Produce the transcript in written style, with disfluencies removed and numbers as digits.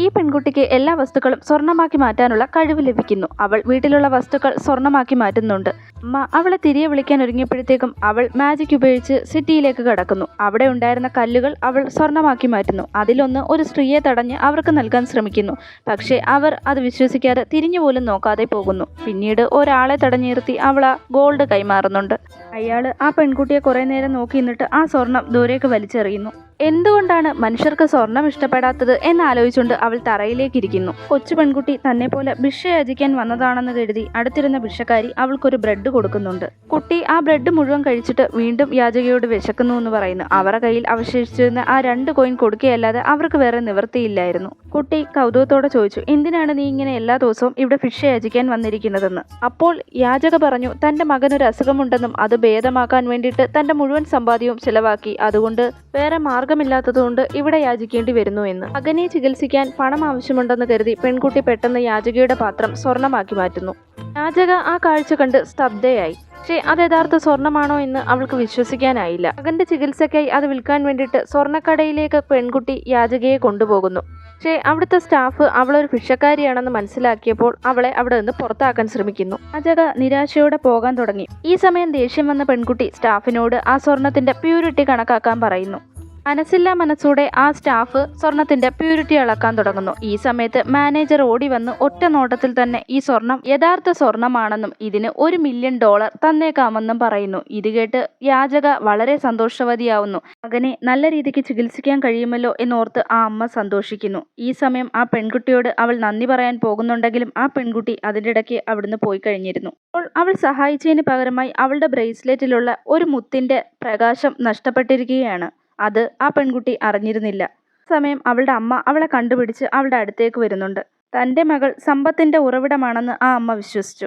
ഈ പെൺകുട്ടിക്ക് എല്ലാ വസ്തുക്കളും സ്വർണ്ണമാക്കി മാറ്റാനുള്ള കഴിവ് ലഭിക്കുന്നു. അവൾ വീട്ടിലുള്ള വസ്തുക്കൾ സ്വർണ്ണമാക്കി മാറ്റുന്നുണ്ട്. അമ്മ അവളെ തിരികെ വിളിക്കാൻ ഒരുങ്ങിയപ്പോഴത്തേക്കും അവൾ മാജിക് ഉപയോഗിച്ച് സിറ്റിയിലേക്ക് കടക്കുന്നു. അവിടെ ഉണ്ടായിരുന്ന കല്ലുകൾ അവൾ സ്വർണ്ണമാക്കി മാറ്റുന്നു. അതിലൊന്ന് ഒരു സ്ത്രീയെ തടഞ്ഞ് അവർക്ക് നൽകാൻ ശ്രമിക്കുന്നു. പക്ഷേ അവർ അത് വിശ്വസിക്കാതെ തിരിഞ്ഞു പോലും നോക്കാതെ പോകുന്നു. പിന്നീട് ഒരാളെ തടഞ്ഞു നിർത്തി അവൾ ആ ഗോൾഡ് കൈമാറുന്നുണ്ട്. അയാൾ ആ പെൺകുട്ടിയെ കുറേ നേരം നോക്കി നിന്നിട്ട് ആ സ്വർണം ദൂരേക്ക് വലിച്ചെറിയുന്നു. എന്തുകൊണ്ടാണ് മനുഷ്യർക്ക് സ്വർണം ഇഷ്ടപ്പെടാത്തത് എന്നാലോചിച്ചുകൊണ്ട് അവൾ തറയിലേക്കിരിക്കുന്നു. കൊച്ചു പെൺകുട്ടി തന്നെ പോലെ ഭിക്ഷ യാചിക്കാൻ വന്നതാണെന്ന് കരുതി അടുത്തിരുന്ന ഭിക്ഷക്കാരി അവൾക്കൊരു ബ്രെഡ് കൊടുക്കുന്നുണ്ട്. കുട്ടി ആ ബ്രെഡ് മുഴുവൻ കഴിച്ചിട്ട് വീണ്ടും യാചകയോട് വിശക്കുന്നു എന്ന് പറയുന്നു. അവരുടെ കയ്യിൽ അവശേഷിച്ചിരുന്ന ആ 2 കോയിൻ കൊടുക്കുകയല്ലാതെ അവർക്ക് വേറെ നിവൃത്തിയില്ലായിരുന്നു. കുട്ടി കൗതുകത്തോടെ ചോദിച്ചു, എന്തിനാണ് നീ ഇങ്ങനെ എല്ലാ ദിവസവും ഇവിടെ ഭിക്ഷ യാചിക്കാൻ വന്നിരിക്കുന്നതെന്ന്. അപ്പോൾ യാചക പറഞ്ഞു, തന്റെ മകനൊരു അസുഖമുണ്ടെന്നും അത് ഭേദമാക്കാൻ വേണ്ടിയിട്ട് തന്റെ മുഴുവൻ സമ്പാദ്യവും ചിലവാക്കി, അതുകൊണ്ട് വേറെ മാർഗമില്ലാത്തതുകൊണ്ട് ഇവിടെ യാചിക്കേണ്ടി വരുന്നു എന്ന്. മകനെ ചികിത്സിക്കാൻ പണം ആവശ്യമുണ്ടെന്ന് കരുതി പെൺകുട്ടി പെട്ടെന്ന് യാചകയുടെ പാത്രം സ്വർണ്ണമാക്കി മാറ്റുന്നു. യാചക ആ കാഴ്ച കണ്ട് സ്തബ്ധയായി. പക്ഷേ അത് യഥാർത്ഥ സ്വർണ്ണമാണോ എന്ന് അവൾക്ക് വിശ്വസിക്കാനായില്ല. മകന്റെ ചികിത്സയ്ക്കായി അത് വിൽക്കാൻ വേണ്ടിയിട്ട് സ്വർണ്ണക്കടയിലേക്ക് പെൺകുട്ടി യാചകയെ കൊണ്ടുപോകുന്നു. പക്ഷേ അവിടുത്തെ സ്റ്റാഫ് അവളൊരു ഭിക്ഷക്കാരിയാണെന്ന് മനസ്സിലാക്കിയപ്പോൾ അവളെ അവിടെ നിന്ന് പുറത്താക്കാൻ ശ്രമിക്കുന്നു. യാചക നിരാശയോടെ പോകാൻ തുടങ്ങി. ഈ സമയം ദേഷ്യം വന്ന പെൺകുട്ടി സ്റ്റാഫിനോട് ആ സ്വർണത്തിന്റെ പ്യൂരിറ്റി കണക്കാക്കാൻ പറയുന്നു. മനസ്സില്ലാ മനസ്സോടെ ആ സ്റ്റാഫ് സ്വർണത്തിന്റെ പ്യൂരിറ്റി അളക്കാൻ തുടങ്ങുന്നു. ഈ സമയത്ത് മാനേജർ ഓടി വന്ന് ഒറ്റ നോട്ടത്തിൽ തന്നെ ഈ സ്വർണം യഥാർത്ഥ സ്വർണമാണെന്നും ഇതിന് $1 മില്യൺ തന്നേക്കാമെന്നും പറയുന്നു. ഇത് കേട്ട് യാചക വളരെ സന്തോഷവതിയാവുന്നു. മകനെ നല്ല രീതിക്ക് ചികിത്സിക്കാൻ കഴിയുമല്ലോ എന്നോർത്ത് ആ അമ്മ സന്തോഷിക്കുന്നു. ഈ സമയം ആ പെൺകുട്ടിയോട് അവൾ നന്ദി പറയാൻ പോകുന്നുണ്ടെങ്കിലും ആ പെൺകുട്ടി അതിൻ്റെ ഇടയ്ക്ക് അവിടുന്ന് പോയി കഴിഞ്ഞിരുന്നു. അപ്പോൾ അവൾ സഹായിച്ചതിന് പകരമായി അവളുടെ ബ്രേസ്ലെറ്റിലുള്ള ഒരു മുത്തിന്റെ പ്രകാശം നഷ്ടപ്പെട്ടിരിക്കുകയാണ്. അത് ആ പെൺകുട്ടി അറിഞ്ഞിരുന്നില്ല. സമയം അവളുടെ അമ്മ അവളെ കണ്ടുപിടിച്ച് അവളുടെ അടുത്തേക്ക് വരുന്നുണ്ട്. തൻ്റെ മകൾ സമ്പത്തിന്റെ ഉറവിടമാണെന്ന് ആ അമ്മ വിശ്വസിച്ചു.